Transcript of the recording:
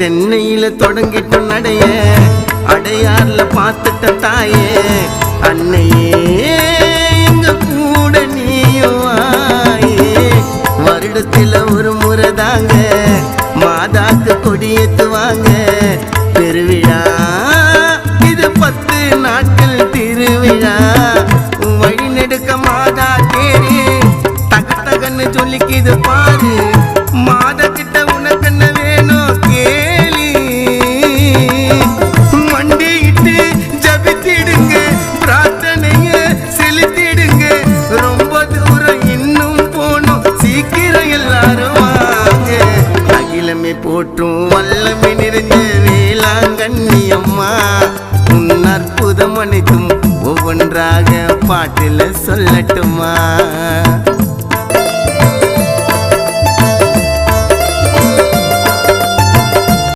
சென்னையில தொடங்கிட்டு நடைய அடையார்ல பார்த்துட்ட தாயே அன்னையே எங்க கூட நீயும் வாயே வருடத்துல ஒரு முறை தாங்க மாதாக்கு கொடியேத்துவாங்க பெருவிழா இது 10 நாட்கள் திருவிழா வழி நெடுக்க மாதா தேரி தகன்னு சொல்லிக்கிது பாரு மாதா கிட்ட உனக்கு என்ன வேணும் கேளி மண்டிட்டு ஜபித்திடுங்க பிரார்த்தனைய செலுத்திடுங்க ரொம்ப தூரம் இன்னும் போனோம் சீக்கிரம் எல்லாரும் வாங்க அகிலமே போற்றும் வல்லமை நிறைஞ்ச வேளாங்கண்ணி அம்மா உன் அற்புதம் அனைத்தும் ஒவ்வொன்றாக பாட்டில் சொல்லட்டுமா.